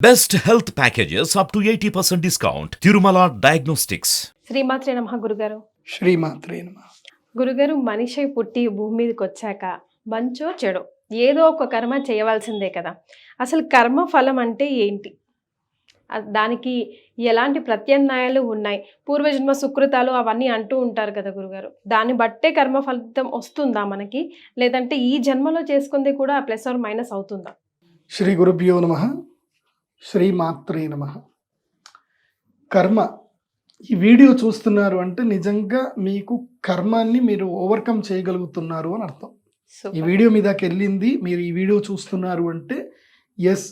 Best health packages up to 80% discount. Tirumala Diagnostics. శ్రీమాత్రే నమః గురుగారు. శ్రీమాత్రే నమః. గురుగారు, మనిషి పుట్టి భూమి మీదకి వచ్చాక మంచో చెడో ఏదో ఒక కర్మ చేయవలసిందే కదా. అసలు కర్మ ఫలం అంటే ఏంటి? దానికి ఎలాంటి ప్రత్యామ్నాయాలు ఉన్నాయి? పూర్వజన్మ సుకృతాలు అవన్నీ అంటూ ఉంటారు కదా గురుగారు. దాన్ని బట్టే కర్మ ఫలితం వస్తుందా మనకి, లేదంటే ఈ జన్మలో చేసుకుంది కూడా ప్లస్ ఆర్ మైనస్ అవుతుందా? శ్రీ గురుభ్యో నమః. శ్రీమాత్రే నమః. కర్మ, ఈ వీడియో చూస్తున్నారు అంటే నిజంగా మీకు కర్మాన్ని మీరు ఓవర్కమ్ చేయగలుగుతున్నారు అని అర్థం. ఈ వీడియో మీ దాకా వెళ్ళింది, మీరు ఈ వీడియో చూస్తున్నారు అంటే ఎస్,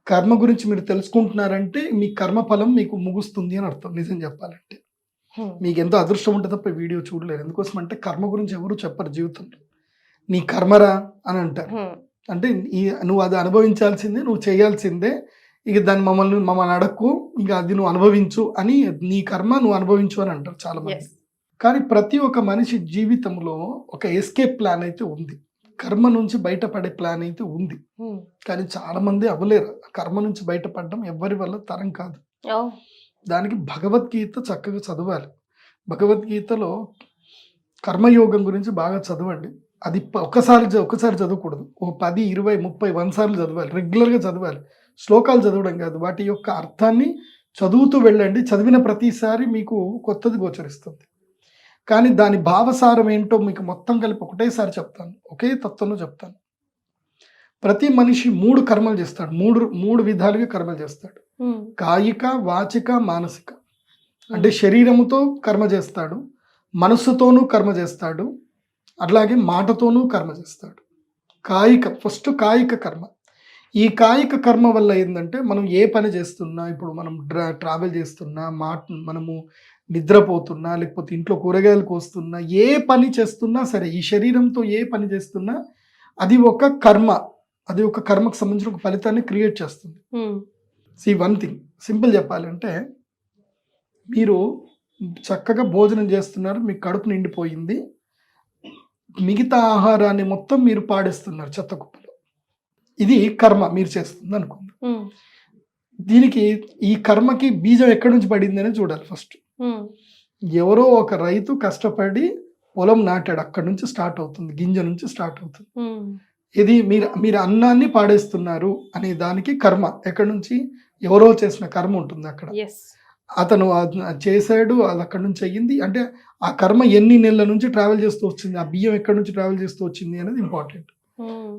కర్మ గురించి మీరు తెలుసుకుంటున్నారంటే మీ కర్మ ఫలం మీకు ముగుస్తుంది అని అర్థం. నిజం చెప్పాలంటే మీకు ఎంతో అదృష్టం ఉంటే తప్ప ఈ వీడియో చూడలేరు. ఎందుకోసం అంటే కర్మ గురించి ఎవరు చెప్పరు జీవితంలో. నీ కర్మరా అని అంటారు. అంటే నువ్వు అది అనుభవించాల్సిందే, నువ్వు చేయాల్సిందే, ఇక దాన్ని మమ్మల్ని అడక్కు, ఇక అది నువ్వు అనుభవించు అని, నీ కర్మ నువ్వు అనుభవించు అని అంటారు చాలా మంది. కానీ ప్రతి ఒక్క మనిషి జీవితంలో ఒక ఎస్కేప్ ప్లాన్ అయితే ఉంది, కర్మ నుంచి బయటపడే ప్లాన్ అయితే ఉంది. కానీ చాలా మంది అవ్వలేరు. కర్మ నుంచి బయటపడడం ఎవరి వల్ల తరం కాదు. దానికి భగవద్గీత చక్కగా చదవాలి. భగవద్గీతలో కర్మయోగం గురించి బాగా చదవండి. అది ఒకసారి చదవకూడదు, ఓ 10, 20, 30, 100 సార్లు చదవాలి. రెగ్యులర్గా చదవాలి. శ్లోకాలు చదవడం కాదు, వాటి యొక్క అర్థాన్ని చదువుతూ వెళ్ళండి. చదివిన ప్రతిసారి మీకు కొత్తది గోచరిస్తుంది. కానీ దాని భావసారం ఏంటో మీకు మొత్తం కలిపి ఒకటేసారి చెప్తాను, ఒకే తత్వంలో చెప్తాను. ప్రతి మనిషి 3 కర్మలు చేస్తాడు, మూడు విధాలుగా కర్మలు చేస్తాడు. కాయిక, వాచిక, మానసిక. అంటే శరీరముతో కర్మ చేస్తాడు, మనస్సుతోనూ కర్మ చేస్తాడు, అట్లాగే మాటతోనూ కర్మ చేస్తాడు. ఫస్ట్ కాయిక కర్మ. ఈ కాయిక కర్మ వల్ల ఏంటంటే మనం ఏ పని చేస్తున్నా, ఇప్పుడు మనం ట్రావెల్ చేస్తున్నా, మనము నిద్రపోతున్నా, లేకపోతే ఇంట్లో కూరగాయలు కోస్తున్నా, ఏ పని చేస్తున్నా సరే, ఈ శరీరంతో ఏ పని చేస్తున్నా అది ఒక కర్మ. అది ఒక కర్మకు సంబంధించిన ఒక ఫలితాన్ని క్రియేట్ చేస్తుంది. వన్ థింగ్ సింపుల్ చెప్పాలంటే, మీరు చక్కగా భోజనం చేస్తున్నారు, మీకు కడుపు నిండిపోయింది, మిగతా ఆహారాన్ని మొత్తం మీరు పాడేస్తున్నారు చెత్త కుప్పలో. ఇది కర్మ మీరు చేస్తుంది అనుకుందాం. దీనికి, ఈ కర్మకి బీజం ఎక్కడి నుంచి పడింది అని చూడాలి. ఫస్ట్ ఎవరో ఒక రైతు కష్టపడి పొలం నాటాడు, అక్కడి నుంచి స్టార్ట్ అవుతుంది, గింజ నుంచి స్టార్ట్ అవుతుంది. ఇది మీరు అన్నాన్ని పాడేస్తున్నారు అనే దానికి కర్మ ఎక్కడి నుంచి, ఎవరో చేసిన కర్మ ఉంటుంది అక్కడ. అతను చేశాడు, అది అక్కడి నుంచి అయ్యింది. అంటే ఆ కర్మ ఎన్ని నెలల నుంచి ట్రావెల్ చేస్తూ వచ్చింది, ఆ బియ్యం ఎక్కడి నుంచి ట్రావెల్ చేస్తూ వచ్చింది అనేది ఇంపార్టెంట్.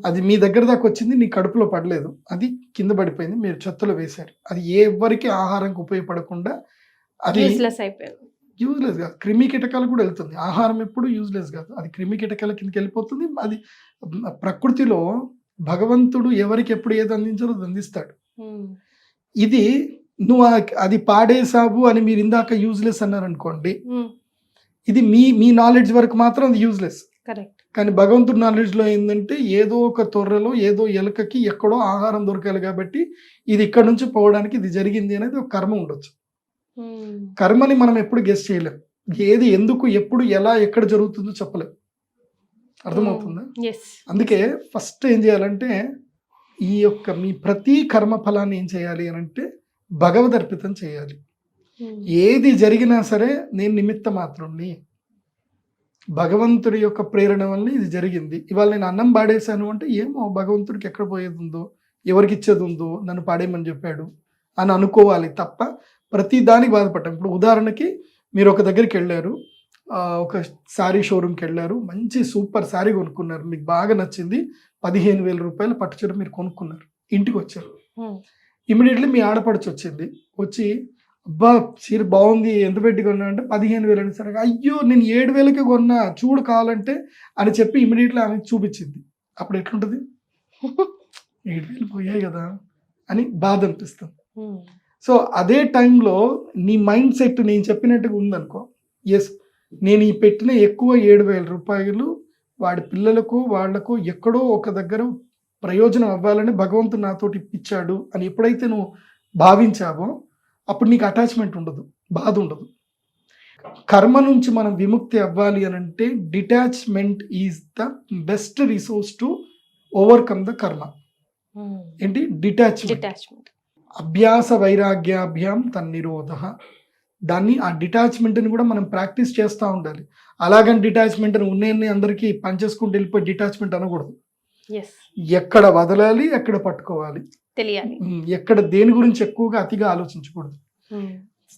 అది మీ దగ్గర దాకా వచ్చింది, నీ కడుపులో పడలేదు, అది కింద పడిపోయింది, మీరు చెత్తలో వేశారు. అది ఎవరికి ఆహారంకి ఉపయోగపడకుండా అది యూజ్లెస్ కాదు. క్రిమి కీటకాలు కూడా వెళ్తుంది. ఆహారం ఎప్పుడు యూజ్లెస్ కాదు, అది క్రిమి కీటకాల కిందకి వెళ్ళిపోతుంది. అది ప్రకృతిలో భగవంతుడు ఎవరికి ఎప్పుడు ఏది అందించాలో అది అందిస్తాడు. ఇది నువ్వు అది పాడేసావు అని మీరు ఇందాక యూజ్లెస్ అన్నారనుకోండి, ఇది మీ నాలెడ్జ్ వరకు మాత్రం అది యూజ్లెస్. కానీ భగవంతుడి నాలెడ్జ్లో ఏంటంటే, ఏదో ఒక తొర్రలో ఏదో ఎలుకకి ఎక్కడో ఆహారం దొరకాలి కాబట్టి ఇది ఇక్కడ నుంచి పోవడానికి ఇది జరిగింది అనేది ఒక కర్మ ఉండొచ్చు. కర్మని మనం ఎప్పుడు గెస్ చేయలేం. ఏది ఎందుకు ఎప్పుడు ఎలా ఎక్కడ జరుగుతుందో చెప్పలేం. అర్థమవుతుందా? అందుకే ఫస్ట్ ఏం చేయాలంటే, ఈ యొక్క మీ ప్రతి కర్మ ఫలాన్ని ఏం చేయాలి అని అంటే భగవద్ అర్పితం చేయాలి. ఏది జరిగినా సరే నేను నిమిత్త మాత్రుణ్ణి, భగవంతుడి యొక్క ప్రేరణ వల్ల ఇది జరిగింది. ఇవాళ నేను అన్నం పాడేశాను అంటే ఏమో భగవంతుడికి ఎక్కడ పోయేది ఉందో, ఎవరికి ఇచ్చేది ఉందో, నన్ను పాడేయమని చెప్పాడు అని అనుకోవాలి తప్ప ప్రతి దానికి బాధపడ్డాం. ఇప్పుడు ఉదాహరణకి మీరు ఒక దగ్గరికి వెళ్ళారు, ఒక శారీ షోరూమ్కి వెళ్ళారు, మంచి సూపర్ శారీ కొనుక్కున్నారు, మీకు బాగా నచ్చింది, 15,000 రూపాయలు పట్టుచీర మీరు కొనుక్కున్నారు, ఇంటికి వచ్చారు. ఇమీడియట్లీ మీ ఆడపడుచు వచ్చింది, వచ్చి అబ్బా చీర బాగుంది, ఎంత పెట్టి కొన్నా అంటే 15,000 అని. సరే, అయ్యో నేను 7,000కే కొన్నా, చూడు కావాలంటే అని చెప్పి ఇమీడియట్లీ ఆమె చూపించింది. అప్పుడు ఎట్లుంటుంది? 7,000 పోయాయి కదా అని బాధ అనిపిస్తుంది. సో అదే టైంలో నీ మైండ్ సెట్ నేను చెప్పినట్టుగా ఉందనుకో, ఎస్ నేను ఈ పెట్టిన ఎక్కువ 7,000 రూపాయలు వాడి పిల్లలకు వాళ్లకు ఎక్కడో ఒక దగ్గర ప్రయోజనం అవ్వాలని భగవంతుడు నాతోటి ఇప్పించాడు అని ఎప్పుడైతే నువ్వు భావించావో అప్పుడు నీకు అటాచ్మెంట్ ఉండదు, బాధ ఉండదు. కర్మ నుంచి మనం విముక్తి అవ్వాలి అని అంటే detachment is the best resource to overcome the కర్మ. ఏంటి? డిటాచ్మెంట్. అభ్యాస వైరాగ్యాభ్యాం తన్నిరోధ. దాన్ని ఆ డిటాచ్మెంట్ని కూడా మనం ప్రాక్టీస్ చేస్తూ ఉండాలి. అలాగని డిటాచ్మెంట్ని ఉన్నన్ని అందరికీ పనిచేసుకుంటూ వెళ్ళిపోయి డిటాచ్మెంట్ అనకూడదు. ఎస్, ఎక్కడ వదలాలి, ఎక్కడ పట్టుకోవాలి, తెలియాలి. ఎక్కడ దేని గురించి ఎక్కువగా అతిగా ఆలోచించకూడదు.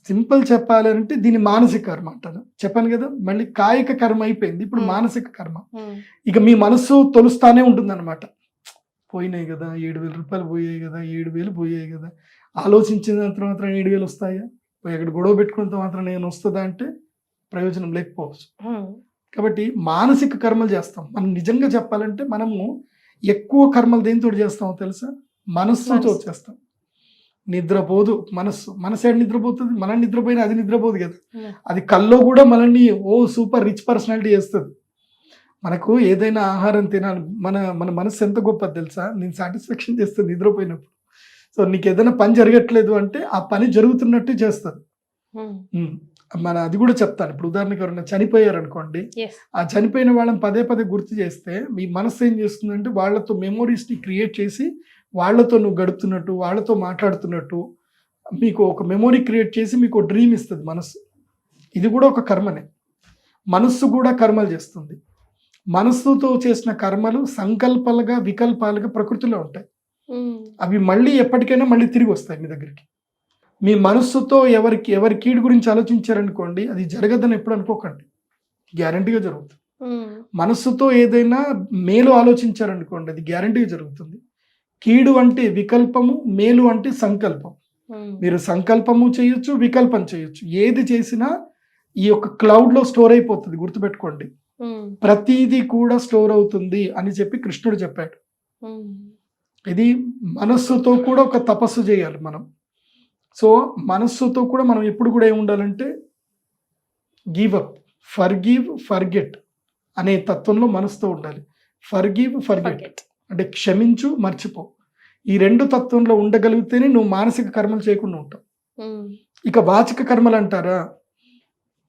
సింపుల్ చెప్పాలి అంటే దీని మానసిక కర్మ అంటారు. చెప్పాను కదా, మళ్ళీ కాయిక కర్మ అయిపోయింది, ఇప్పుడు మానసిక కర్మ. ఇక మీ మనసు తొలుస్తానే ఉంటుంది అనమాట. పోయినాయి కదా 7,000 రూపాయలు, పోయాయి కదా 7,000 పోయాయి కదా, ఆలోచించినంత మాత్రం 7,000 వస్తాయా, ఇక్కడ గొడవ పెట్టుకున్నంత మాత్రం నేను వస్తుందా అంటే ప్రయోజనం లేకపోవచ్చు. కాబట్టి మానసిక కర్మలు చేస్తాం. మనం నిజంగా చెప్పాలంటే మనము ఎక్కువ కర్మలు దేనితో చేస్తామో తెలుసా? మనస్సుతో చేస్తాం. నిద్రపోదు మనసు ఏడు నిద్రపోతుంది? మనం నిద్రపోయినా అది నిద్రపోదు కదా. అది కల్లో కూడా మనల్ని సూపర్ రిచ్ పర్సనాలిటీ చేస్తుంది. మనకు ఏదైనా ఆహారం తినాలి, మన మనసు ఎంత గొప్పది తెలుసా? నేను సాటిస్ఫాక్షన్ చేస్తుంది నిద్రపోయినప్పుడు. సో నీకు ఏదైనా పని జరగట్లేదు అంటే ఆ పని జరుగుతున్నట్టు చేస్తుంది. అది కూడా చెప్తాను. ఇప్పుడు ఉదాహరణకి ఎవరైనా చనిపోయారు అనుకోండి, ఆ చనిపోయిన వాళ్ళని పదే పదే గుర్తు చేస్తే మీ మనసు ఏం చేస్తుందంటే వాళ్ళతో మెమోరీస్ని క్రియేట్ చేసి వాళ్ళతో నువ్వు గడుపుతున్నట్టు, వాళ్ళతో మాట్లాడుతున్నట్టు మీకు ఒక మెమొరీ క్రియేట్ చేసి మీకు ఒక డ్రీమ్ ఇస్తుంది మనసు. ఇది కూడా ఒక కర్మనే. మనస్సు కూడా కర్మలు చేస్తుంది. మనస్సుతో చేసిన కర్మలు సంకల్పాలుగా వికల్పాలుగా ప్రకృతిలో ఉంటాయి. అవి మళ్ళీ ఎప్పటికైనా మళ్ళీ తిరిగి వస్తాయి మీ దగ్గరికి. మీ మనస్సుతో ఎవరి కీడు గురించి ఆలోచించారనుకోండి, అది జరగదని ఎప్పుడు అనుకోకండి, గ్యారంటీగా జరుగుతుంది. మనస్సుతో ఏదైనా మేలు ఆలోచించారనుకోండి, అది గ్యారంటీగా జరుగుతుంది. కీడు అంటే వికల్పము, మేలు అంటే సంకల్పం. మీరు సంకల్పము చేయొచ్చు, వికల్పం చేయొచ్చు. ఏది చేసినా ఈ యొక్క క్లౌడ్లో స్టోర్ అయిపోతుంది, గుర్తుపెట్టుకోండి. ప్రతిదీ కూడా స్టోర్ అవుతుంది అని చెప్పి కృష్ణుడు చెప్పాడు. ఇది మనస్సుతో కూడా ఒక తపస్సు చేయాలి మనం. సో మనస్సుతో కూడా మనం ఎప్పుడు కూడా ఏమి ఉండాలంటే గివ్ అప్, ఫర్గివ్, ఫర్గెట్ అనే తత్వంలో మనసుతో ఉండాలి. ఫర్గివ్, ఫర్గెట్ అంటే క్షమించు, మర్చిపో. ఈ రెండు తత్వంలో ఉండగలిగితేనే నువ్వు మానసిక కర్మలు చేయకుండా ఉంటావు. ఇక వాచిక కర్మలు అంటారా,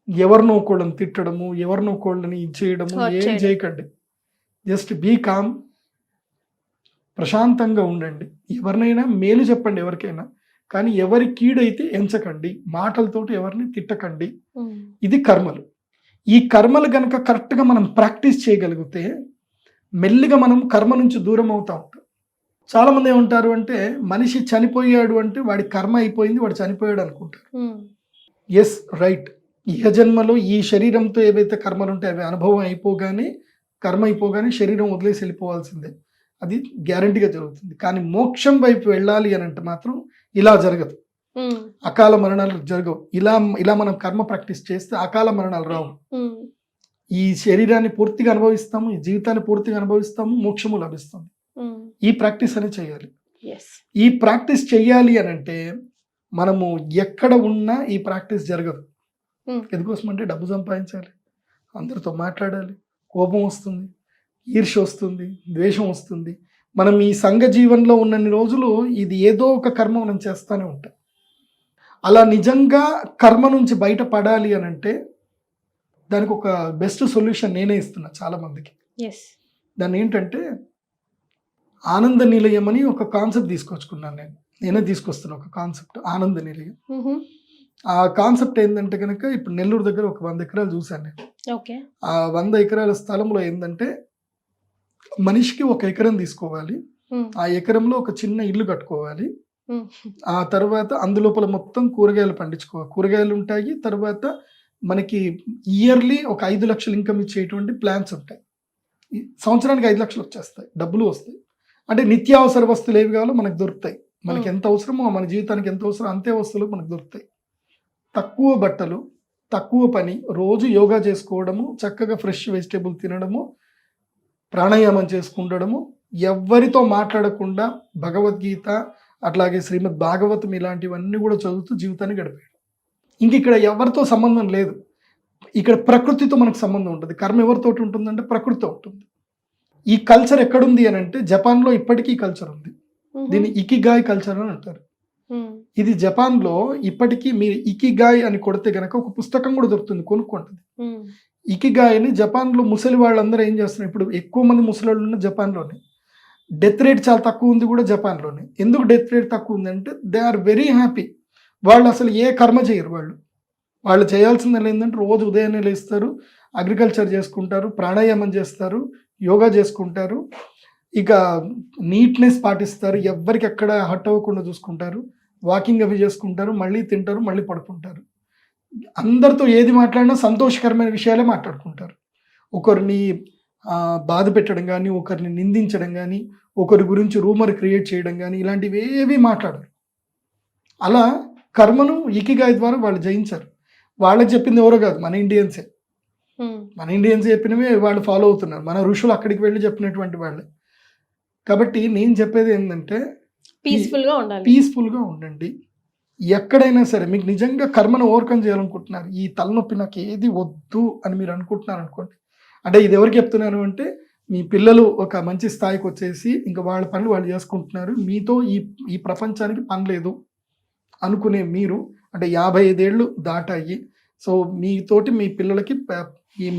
ఎవరినో ఒకళ్ళని తిట్టడము, ఎవరినో ఒకళ్ళని చేయడము ఏం చేయకండి. జస్ట్ బీ కామ్, ప్రశాంతంగా ఉండండి. ఎవరినైనా మేలు చెప్పండి ఎవరికైనా, కానీ ఎవరి కీడైతే ఎంచకండి. మాటలతోటి ఎవరిని తిట్టకండి. ఇది కర్మలు. ఈ కర్మలు కనుక కరెక్ట్గా మనం ప్రాక్టీస్ చేయగలిగితే మెల్లిగా మనం కర్మ నుంచి దూరం అవుతా ఉంటాం. చాలామంది ఏమంటారు అంటే మనిషి చనిపోయాడు అంటే వాడి కర్మ అయిపోయింది, వాడు చనిపోయాడు అనుకుంటారు. Yes, right. ఇహ జన్మలో ఈ శరీరంతో ఏవైతే కర్మలు ఉంటాయి అవి అనుభవం అయిపోగానే, కర్మ అయిపోగానే శరీరం వదిలేసి వెళ్ళిపోవాల్సిందే. అది గ్యారంటీగా జరుగుతుంది. కానీ మోక్షం వైపు వెళ్ళాలి అని అంటే మాత్రం ఇలా జరగదు. అకాల మరణాలు జరగవు. ఇలా మనం కర్మ ప్రాక్టీస్ చేస్తే అకాల మరణాలు రావు. ఈ శరీరాన్ని పూర్తిగా అనుభవిస్తాము, ఈ జీవితాన్ని పూర్తిగా అనుభవిస్తాము, మోక్షము లభిస్తుంది. ఈ ప్రాక్టీస్ అనేది చేయాలి. ఈ ప్రాక్టీస్ చెయ్యాలి అని అంటే మనము ఎక్కడ ఉన్నా ఈ ప్రాక్టీస్ జరగదు. ఎందుకోసం అంటే డబ్బు సంపాదించాలి, అందరితో మాట్లాడాలి, కోపం వస్తుంది, ఈర్ష్య వస్తుంది, ద్వేషం వస్తుంది. మనం ఈ సంఘ జీవనంలో ఉన్నన్ని రోజులు ఇది ఏదో ఒక కర్మ మనం చేస్తూనే ఉంటాం. అలా నిజంగా కర్మ నుంచి బయటపడాలి అని అంటే దానికి ఒక బెస్ట్ సొల్యూషన్ నేనే ఇస్తున్నా చాలా మందికి. దాన్ని ఏంటంటే ఆనంద నిలయం అని ఒక కాన్సెప్ట్ తీసుకొచ్చుకున్నాను. నేనే తీసుకొస్తున్నా ఒక కాన్సెప్ట్, ఆనంద నిలయం. ఆ కాన్సెప్ట్ ఏంటంటే కనుక ఇప్పుడు నెల్లూరు దగ్గర ఒక 100 ఎకరాలు చూశాను నేను. ఆ 100 ఎకరాల స్థలంలో ఏంటంటే మనిషికి 1 ఎకరం తీసుకోవాలి, ఆ ఎకరంలో ఒక చిన్న ఇల్లు కట్టుకోవాలి, ఆ తర్వాత అందులోపల మొత్తం కూరగాయలు పండించుకోవాలి. కూరగాయలు ఉంటాయి, తర్వాత మనకి ఇయర్లీ ఒక 5 లక్షలు ఇన్కమ్ ఇచ్చేటువంటి ప్లాన్స్ ఉంటాయి. సంవత్సరానికి 5 లక్షలు వచ్చేస్తాయి, డబ్బులు వస్తాయి. అంటే నిత్యావసర వస్తువులు ఏవి కావాలో మనకు దొరుకుతాయి. మనకి ఎంత అవసరమో, మన జీవితానికి ఎంత అవసరం అంతే వస్తువులు మనకు దొరుకుతాయి. తక్కువ బట్టలు, తక్కువ పని, రోజు యోగా చేసుకోవడము, చక్కగా ఫ్రెష్ వెజిటేబుల్ తినడము, ప్రాణాయామం చేసుకుండడము, ఎవరితో మాట్లాడకుండా భగవద్గీత అట్లాగే శ్రీమద్ భాగవతం ఇలాంటివన్నీ కూడా చదువుతూ జీవితాన్ని గడిపాడు. ఇంక ఇక్కడ ఎవరితో సంబంధం లేదు. ఇక్కడ ప్రకృతితో మనకు సంబంధం ఉంటుంది. కర్మ ఎవరితోటి ఉంటుందంటే ప్రకృతితో ఉంటుంది. ఈ కల్చర్ ఎక్కడుంది అని అంటే జపాన్లో ఇప్పటికీ కల్చర్ ఉంది. దీన్ని ఇకిగాయ్ కల్చర్ అని అంటారు. ఇది జపాన్లో ఇప్పటికీ మీరు ఇకిగాయ్ అని కొడితే గనక ఒక పుస్తకం కూడా దొరుకుతుంది, కొనుక్కుంటుంది. ఇకిగాయ్ అని జపాన్లో ముసలి వాళ్ళందరూ ఏం చేస్తున్నారు, ఇప్పుడు ఎక్కువ మంది ముసలి వాళ్ళు ఉన్న జపాన్లోనే డెత్ రేట్ చాలా తక్కువ ఉంది కూడా జపాన్లోనే. ఎందుకు డెత్ రేట్ తక్కువ ఉందంటే దే ఆర్ వెరీ హ్యాపీ. వాళ్ళు అసలు ఏ కర్మ చేయరు. వాళ్ళు చేయాల్సింది ఏంటంటే రోజు ఉదయాన్నే లేస్తారు, అగ్రికల్చర్ చేసుకుంటారు, ప్రాణాయామం చేస్తారు, యోగా చేసుకుంటారు, ఇక నీట్నెస్ పాటిస్తారు, ఎవ్వరికి ఎక్కడ హట్ అవ్వకుండా చూసుకుంటారు, వాకింగ్ అవి చేసుకుంటారు, మళ్ళీ తింటారు, మళ్ళీ పడుకుంటారు. అందరితో ఏది మాట్లాడినా సంతోషకరమైన విషయాలే మాట్లాడుకుంటారు. ఒకరిని బాధ పెట్టడం కానీ, ఒకరిని నిందించడం కానీ, ఒకరి గురించి రూమర్ క్రియేట్ చేయడం కానీ ఇలాంటివి ఏవి మాట్లాడరు. అలా కర్మను ఇకిగాయ్ ద్వారా వాళ్ళు జయించారు. వాళ్ళకి చెప్పింది ఎవరో కాదు, మన ఇండియన్సే. మన ఇండియన్స్ చెప్పినవి వాళ్ళు ఫాలో అవుతున్నారు. మన ఋషులు అక్కడికి వెళ్ళి చెప్పినటువంటి వాళ్ళే. కాబట్టి నేను చెప్పేది ఏంటంటే పీస్ఫుల్గా ఉండండి. ఎక్కడైనా సరే మీకు నిజంగా కర్మను ఓవర్కమ్ చేయాలనుకుంటున్నారు, ఈ తలనొప్పి నాకు ఏది వద్దు అని మీరు అనుకుంటున్నారు అనుకోండి, అంటే ఇది ఎవరికి చెప్తున్నారు అంటే మీ పిల్లలు ఒక మంచి స్థాయికి వచ్చేసి ఇంకా వాళ్ళ పనులు వాళ్ళు చేసుకుంటున్నారు, మీతో ఈ ప్రపంచానికి పని లేదు అనుకునే మీరు, అంటే 55 ఏళ్ళు దాటాయి, సో మీతోటి మీ పిల్లలకి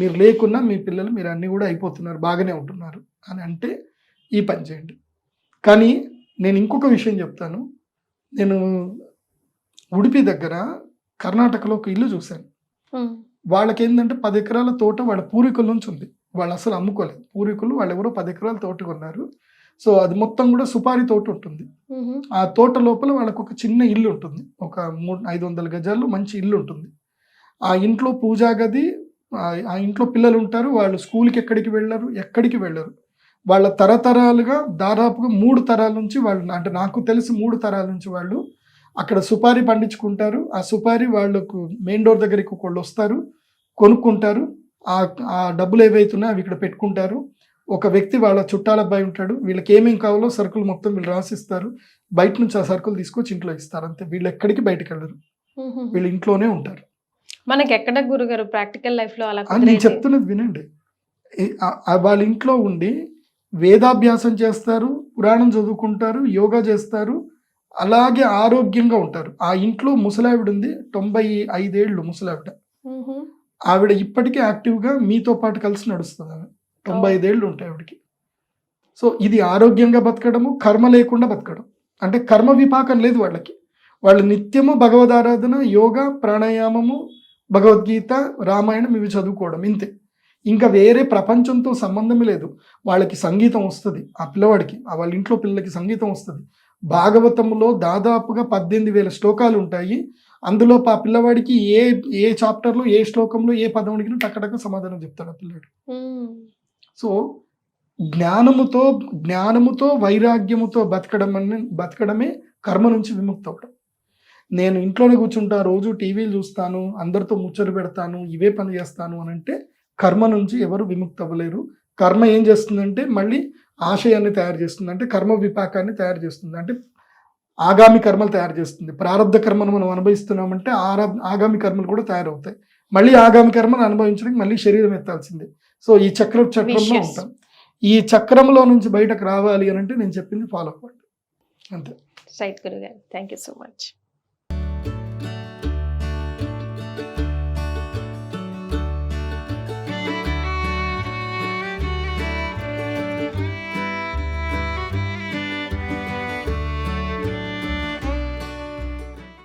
మీరు లేకున్నా మీ పిల్లలు మీరు అన్నీ కూడా అయిపోతున్నారు, బాగానే ఉంటున్నారు అని అంటే ఈ పని చేయండి. కానీ నేను ఇంకొక విషయం చెప్తాను. నేను ఉడిపి దగ్గర కర్ణాటకలో ఒక ఇల్లు చూశాను. వాళ్ళకి ఏంటంటే 10 ఎకరాల తోట వాళ్ళ పూర్వీకుల నుంచి ఉంది. వాళ్ళు అసలు అమ్ముకోలేదు. పూర్వీకులు వాళ్ళు ఎవరో 10 ఎకరాల తోట కొన్నారు. సో అది మొత్తం కూడా సుపారీ తోట ఉంటుంది. ఆ తోట లోపల వాళ్ళకు ఒక చిన్న ఇల్లు ఉంటుంది, ఒక 500 గజాల్లో మంచి ఇల్లు ఉంటుంది. ఆ ఇంట్లో పూజా గది, ఆ ఇంట్లో పిల్లలు ఉంటారు. వాళ్ళు స్కూల్కి ఎక్కడికి వెళ్ళరు. వాళ్ళ తరతరాలుగా దాదాపుగా 3 తరాల నుంచి వాళ్ళు, అంటే నాకు తెలిసి 3 తరాల నుంచి వాళ్ళు అక్కడ సుపారీ పండించుకుంటారు. ఆ సుపారీ వాళ్ళకు మెయిన్ డోర్ దగ్గరికి ఒకళ్ళు వస్తారు, కొనుక్కుంటారు. ఆ డబ్బులు ఏవైతున్నాయో అవి ఇక్కడ పెట్టుకుంటారు. ఒక వ్యక్తి వాళ్ళ చుట్టాల అబ్బాయి ఉంటాడు, వీళ్ళకి ఏమేమి కావాలో సరుకులు మొత్తం వీళ్ళు రాసిస్తారు, బయట నుంచి ఆ సరుకులు తీసుకొచ్చి ఇంట్లో ఇస్తారు. అంతే, వీళ్ళు ఎక్కడికి బయటకు వెళ్ళరు, వీళ్ళు ఇంట్లోనే ఉంటారు. మనకి ఎక్కడ గురుగారు ప్రాక్టికల్ లైఫ్ లో అలా నేను చెప్తున్నది వినండి. వాళ్ళ ఇంట్లో ఉండి వేదాభ్యాసం చేస్తారు, పురాణం చదువుకుంటారు, యోగా చేస్తారు, అలాగే ఆరోగ్యంగా ఉంటారు. ఆ ఇంట్లో ముసలావిడ ఉంది, 95 ఏళ్ళు ముసలావిడ. ఆవిడ ఇప్పటికీ యాక్టివ్గా మీతో పాటు కలిసి నడుస్తుంది. ఆమె 95 ఏళ్ళు ఉంటాయి ఆవిడకి. సో ఇది ఆరోగ్యంగా బతకడము, కర్మ లేకుండా బతకడం. అంటే కర్మ విపాకం లేదు వాళ్ళకి. వాళ్ళు నిత్యము భగవదారాధన, యోగా, ప్రాణాయామము, భగవద్గీత, రామాయణం ఇవి చదువుకోవడం, ఇంతే. ఇంకా వేరే ప్రపంచంతో సంబంధమే లేదు. వాళ్ళకి సంగీతం వస్తుంది, ఆ పిల్లవాడికి, వాళ్ళ ఇంట్లో పిల్లలకి సంగీతం వస్తుంది. భాగవతంలో దాదాపుగా 18,000 శ్లోకాలు ఉంటాయి. అందులో ఆ పిల్లవాడికి ఏ చాప్టర్లో, ఏ శ్లోకంలో, ఏ పదం అడిగినా టక్కటక్క సమాధానం చెప్తాడు ఆ పిల్లాడు. సో జ్ఞానముతో వైరాగ్యముతో బతకడమే కర్మ నుంచి విముక్తి అవ్వడం. నేను ఇంట్లోనే కూర్చుంటా, రోజు టీవీలు చూస్తాను, అందరితో ముచ్చట పెడతాను, ఇవే పని చేస్తాను అని అంటే కర్మ నుంచి ఎవరు విముక్తి అవ్వలేరు. కర్మ ఏం చేస్తుందంటే మళ్ళీ ఆశయాన్ని తయారు చేస్తుంది, అంటే కర్మ విపాకాన్ని తయారు చేస్తుంది, అంటే ఆగామి కర్మలు తయారు చేస్తుంది. ప్రారంధ కర్మను మనం అనుభవిస్తున్నామంటే ఆగామి కర్మలు కూడా తయారవుతాయి. మళ్ళీ ఆగామి కర్మను అనుభవించడానికి మళ్ళీ శరీరం ఎత్తాల్సిందే. సో ఈ చక్రంలో ఉంటాం. ఈ చక్రంలో నుంచి బయటకు రావాలి అని అంటే నేను చెప్పింది ఫాలో అవ్వండి, అంతే. రైట్ గురుగారు, థ్యాంక్ యూ సో మచ్.